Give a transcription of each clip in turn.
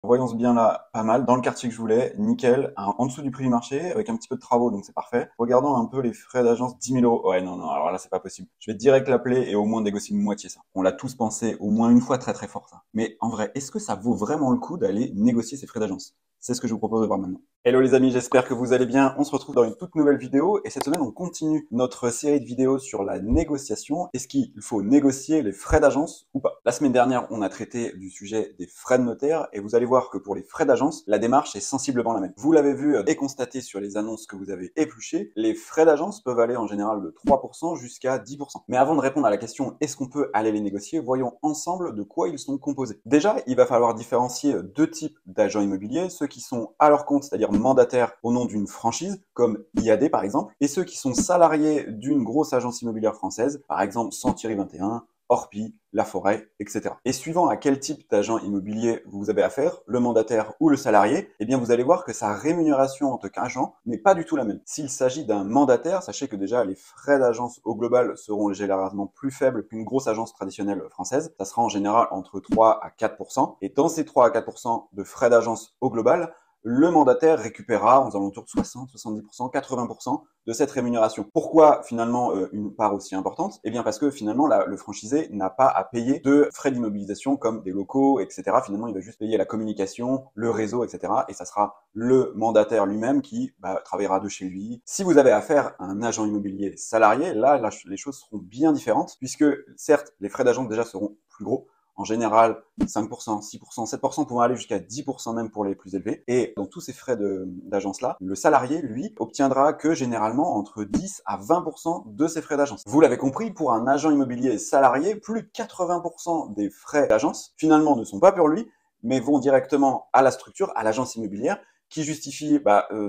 Voyons-ce bien là, pas mal, dans le quartier que je voulais, nickel, en dessous du prix du marché, avec un petit peu de travaux, donc c'est parfait. Regardons un peu les frais d'agence, 10 000 euros. Ouais, non, non, alors là, c'est pas possible. Je vais direct l'appeler et au moins négocier une moitié ça. On l'a tous pensé au moins une fois très très fort ça. Mais en vrai, est-ce que ça vaut vraiment le coup d'aller négocier ces frais d'agence? C'est ce que je vous propose de voir maintenant. Hello les amis, j'espère que vous allez bien. On se retrouve dans une toute nouvelle vidéo et cette semaine on continue notre série de vidéos sur la négociation. Est-ce qu'il faut négocier les frais d'agence ou pas? La semaine dernière, on a traité du sujet des frais de notaire et vous allez voir que pour les frais d'agence, la démarche est sensiblement la même. Vous l'avez vu et constaté sur les annonces que vous avez épluchées, les frais d'agence peuvent aller en général de 3% jusqu'à 10%. Mais avant de répondre à la question est-ce qu'on peut aller les négocier, voyons ensemble de quoi ils sont composés. Déjà, il va falloir différencier deux types d'agents immobiliers, ceux qui sont à leur compte, c'est-à-dire mandataires au nom d'une franchise, comme IAD par exemple, et ceux qui sont salariés d'une grosse agence immobilière française, par exemple 100-21, Orpi, La Forêt, etc. Et suivant à quel type d'agent immobilier vous avez affaire, le mandataire ou le salarié, eh bien vous allez voir que sa rémunération en tant qu'agent n'est pas du tout la même. S'il s'agit d'un mandataire, sachez que déjà les frais d'agence au global seront généralement plus faibles qu'une grosse agence traditionnelle française. Ça sera en général entre 3 à 4%. Et dans ces 3 à 4% de frais d'agence au global, le mandataire récupérera aux alentours de 60, 70%, 80% de cette rémunération. Pourquoi finalement une part aussi importante? Eh bien parce que finalement le franchisé n'a pas à payer de frais d'immobilisation comme des locaux, etc. Finalement, il va juste payer la communication, le réseau, etc. Et ça sera le mandataire lui-même qui travaillera de chez lui. Si vous avez affaire à un agent immobilier salarié, là les choses seront bien différentes puisque certes, les frais d'agent déjà seront plus gros. En général, 5%, 6%, 7% pouvant aller jusqu'à 10% même pour les plus élevés. Et dans tous ces frais d'agence-là, le salarié, lui, obtiendra que généralement entre 10 à 20% de ses frais d'agence. Vous l'avez compris, pour un agent immobilier salarié, plus de 80% des frais d'agence, finalement, ne sont pas pour lui, mais vont directement à la structure, à l'agence immobilière, qui justifie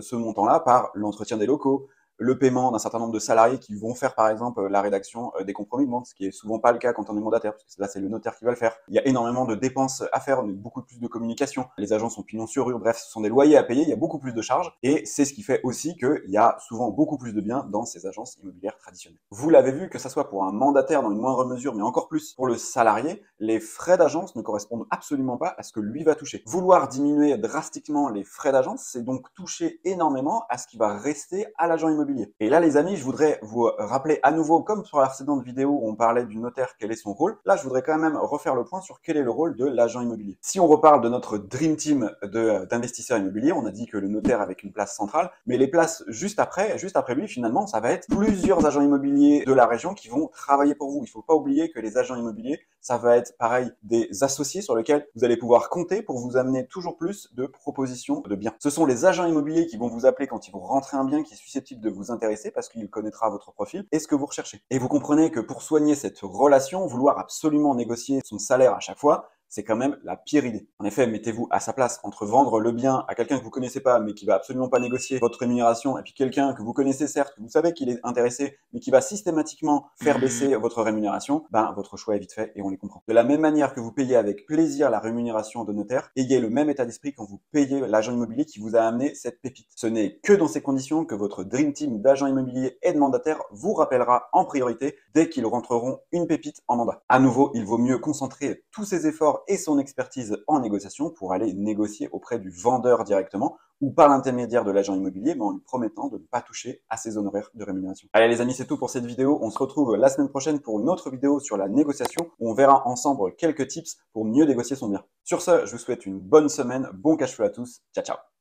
ce montant-là par l'entretien des locaux, le paiement d'un certain nombre de salariés qui vont faire par exemple la rédaction des compromis de vente, ce qui est souvent pas le cas quand on est mandataire, parce que là c'est le notaire qui va le faire. Il y a énormément de dépenses à faire, beaucoup plus de communication. Les agents sont pignon sur rue, bref, ce sont des loyers à payer, il y a beaucoup plus de charges, et c'est ce qui fait aussi qu'il y a souvent beaucoup plus de biens dans ces agences immobilières traditionnelles. Vous l'avez vu, que ça soit pour un mandataire dans une moindre mesure, mais encore plus pour le salarié, les frais d'agence ne correspondent absolument pas à ce que lui va toucher. Vouloir diminuer drastiquement les frais d'agence, c'est donc toucher énormément à ce qui va rester à l'agent immobilier. Et là, les amis, je voudrais vous rappeler à nouveau, comme sur la précédente vidéo où on parlait du notaire, quel est son rôle. Là, je voudrais quand même refaire le point sur quel est le rôle de l'agent immobilier. Si on reparle de notre dream team d'investisseurs immobiliers, on a dit que le notaire avec une place centrale, mais les places juste après lui, finalement, ça va être plusieurs agents immobiliers de la région qui vont travailler pour vous. Il ne faut pas oublier que les agents immobiliers, ça va être pareil des associés sur lesquels vous allez pouvoir compter pour vous amener toujours plus de propositions de biens. Ce sont les agents immobiliers qui vont vous appeler quand ils vont rentrer un bien qui est susceptible de vous intéresser parce qu'il connaîtra votre profil et ce que vous recherchez. Et vous comprenez que pour soigner cette relation, vouloir absolument négocier son salaire à chaque fois, c'est quand même la pire idée. En effet, mettez-vous à sa place entre vendre le bien à quelqu'un que vous connaissez pas, mais qui va absolument pas négocier votre rémunération, et puis quelqu'un que vous connaissez certes, que vous savez qu'il est intéressé, mais qui va systématiquement faire baisser votre rémunération, votre choix est vite fait et on les comprend. De la même manière que vous payez avec plaisir la rémunération de notaire, ayez le même état d'esprit quand vous payez l'agent immobilier qui vous a amené cette pépite. Ce n'est que dans ces conditions que votre dream team d'agents immobiliers et de mandataires vous rappellera en priorité dès qu'ils rentreront une pépite en mandat. À nouveau, il vaut mieux concentrer tous ses efforts et son expertise en négociation pour aller négocier auprès du vendeur directement ou par l'intermédiaire de l'agent immobilier, mais en lui promettant de ne pas toucher à ses honoraires de rémunération. Allez les amis, c'est tout pour cette vidéo. On se retrouve la semaine prochaine pour une autre vidéo sur la négociation où on verra ensemble quelques tips pour mieux négocier son bien. Sur ce, je vous souhaite une bonne semaine, bon cash flow à tous, ciao ciao.